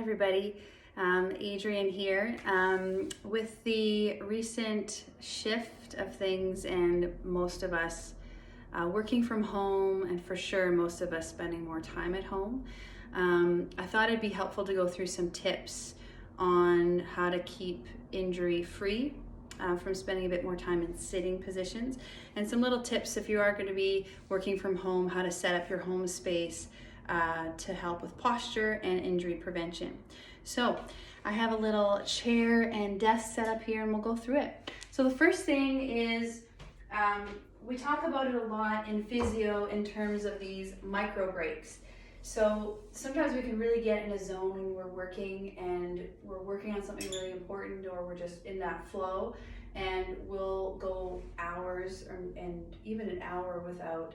everybody. Adrienne here. With the recent shift of things and most of us working from home, and for sure most of us spending more time at home, I thought it'd be helpful to go through some tips on how to keep injury free from spending a bit more time in sitting positions, and some little tips if you are going to be working from home, how to set up your home space to help with posture and injury prevention. So I have a little chair and desk set up here and we'll go through it. So the first thing is we talk about it a lot in physio in terms of these micro breaks. So sometimes we can really get in a zone when we're working and we're working on something really important, or we're just in that flow, and we'll go hours and even an hour without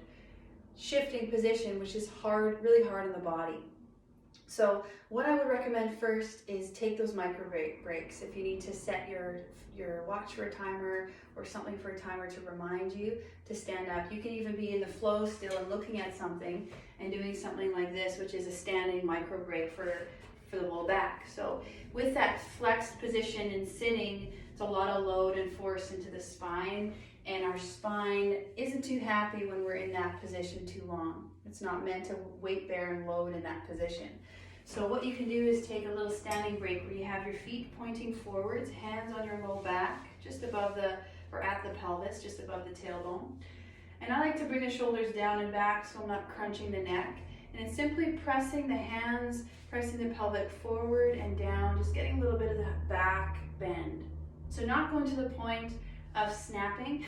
shifting position, which is hard, really hard on the body. So what I would recommend first is take those micro breaks. If you need to set your watch for a timer or something for a timer to remind you to stand up. You can even be in the flow still and looking at something and doing something like this, which is a standing micro break for the low back. So with that flexed position and sitting, it's a lot of load and force into the spine, and our spine isn't too happy when we're in that position too long. It's not meant to weight bear and load in that position. So what you can do is take a little standing break where you have your feet pointing forwards, hands on your low back, just above or at the pelvis, just above the tailbone. And I like to bring the shoulders down and back so I'm not crunching the neck. And it's simply pressing the hands, pressing the pelvic forward and down, just getting a little bit of that back bend. So not going to the point of snapping,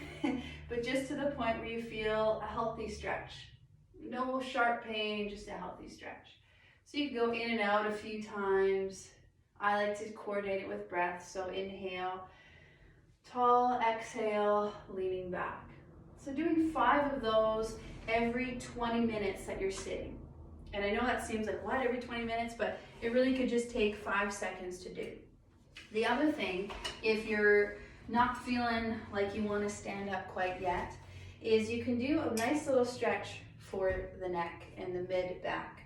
but just to the point where you feel a healthy stretch. No sharp pain, just a healthy stretch. So you can go in and out a few times. I like to coordinate it with breath. So inhale, tall, exhale, leaning back. So doing 5 of those every 20 minutes that you're sitting. And I know that seems like, what, every 20 minutes? But it really could just take 5 seconds to do. The other thing, if you're not feeling like you want to stand up quite yet, is you can do a nice little stretch for the neck and the mid back.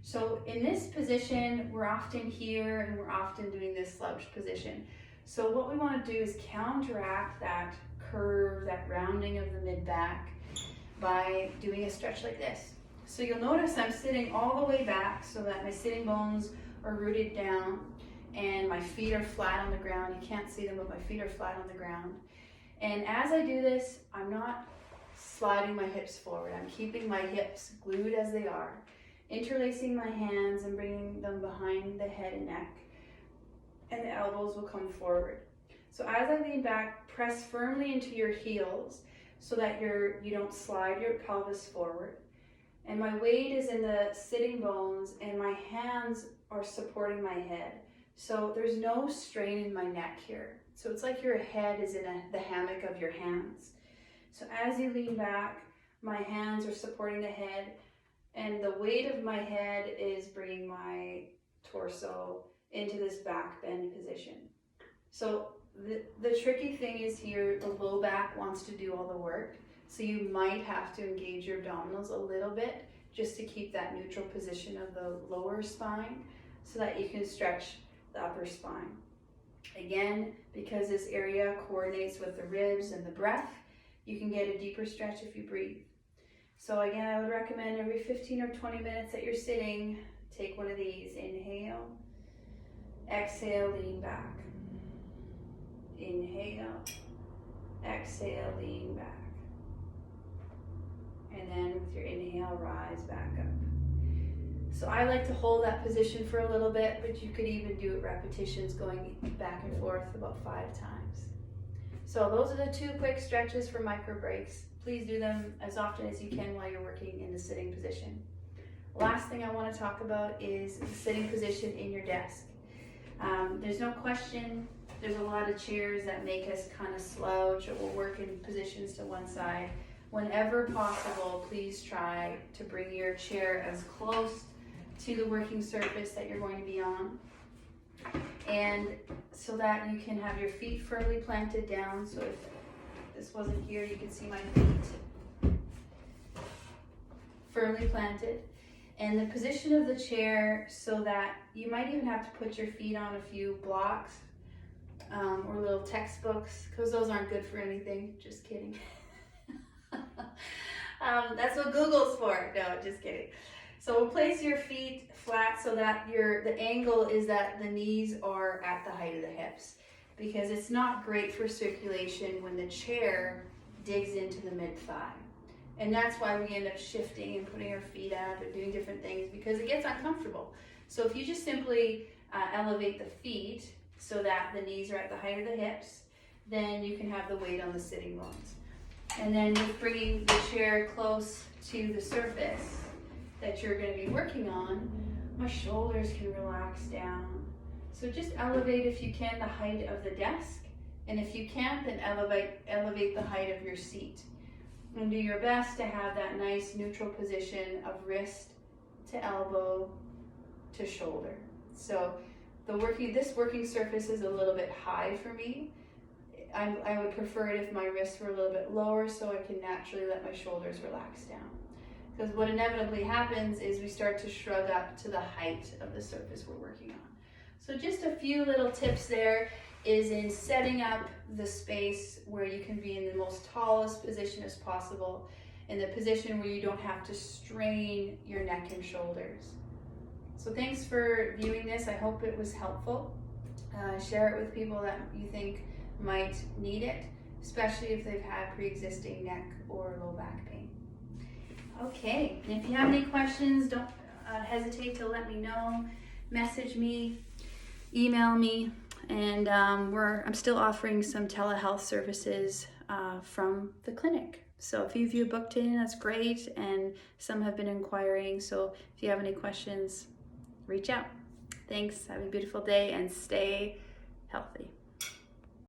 So in this position, we're often here and we're often doing this slouch position. So what we want to do is counteract that curve, that rounding of the mid back by doing a stretch like this. So you'll notice I'm sitting all the way back so that my sitting bones are rooted down and my feet are flat on the ground. You can't see them, but my feet are flat on the ground. And as I do this, I'm not sliding my hips forward. I'm keeping my hips glued as they are, interlacing my hands and bringing them behind the head and neck, and the elbows will come forward. So as I lean back, press firmly into your heels so that you don't slide your pelvis forward. And my weight is in the sitting bones and my hands are supporting my head. So there's no strain in my neck here. So it's like your head is in the hammock of your hands. So as you lean back, my hands are supporting the head, and the weight of my head is bringing my torso into this back bend position. So the tricky thing is here, the low back wants to do all the work. So you might have to engage your abdominals a little bit just to keep that neutral position of the lower spine so that you can stretch the upper spine. Again, because this area coordinates with the ribs and the breath, you can get a deeper stretch if you breathe. So again, I would recommend every 15 or 20 minutes that you're sitting, take one of these. Inhale, exhale, lean back. Inhale, exhale, lean back. And then with your inhale, rise back up. So I like to hold that position for a little bit, but you could even do it repetitions going back and forth about 5 times. So those are the 2 quick stretches for micro breaks. Please do them as often as you can while you're working in the sitting position. Last thing I want to talk about is the sitting position in your desk. There's no question, there's a lot of chairs that make us kind of slouch, or we'll work in positions to one side. Whenever possible, please try to bring your chair as close to the working surface that you're going to be on, and so that you can have your feet firmly planted down. So if this wasn't here, you can see my feet firmly planted. And the position of the chair so that you might even have to put your feet on a few blocks or little textbooks, because those aren't good for anything. Just kidding. That's what Google's for. No, just kidding. So we'll place your feet flat so that the angle is that the knees are at the height of the hips, because it's not great for circulation when the chair digs into the mid-thigh. And that's why we end up shifting and putting our feet up and doing different things, because it gets uncomfortable. So if you just simply elevate the feet so that the knees are at the height of the hips, then you can have the weight on the sitting bones. And then with bringing the chair close to the surface that you're going to be working on, my shoulders can relax down. So just elevate, if you can, the height of the desk. And if you can't, then elevate the height of your seat. And do your best to have that nice neutral position of wrist to elbow to shoulder. So this working surface is a little bit high for me. I would prefer it if my wrists were a little bit lower, so I can naturally let my shoulders relax down. Because what inevitably happens is we start to shrug up to the height of the surface we're working on. So just a few little tips there is in setting up the space where you can be in the most tallest position as possible, in the position where you don't have to strain your neck and shoulders. So thanks for viewing this. I hope it was helpful. Share it with people that you think might need it, especially if they've had pre-existing neck or low back pain. Okay, and if you have any questions, don't hesitate to let me know. Message me, email me, and I'm still offering some telehealth services from the clinic. So if you booked in, that's great, and some have been inquiring. So if you have any questions, reach out. Thanks. Have a beautiful day and stay healthy.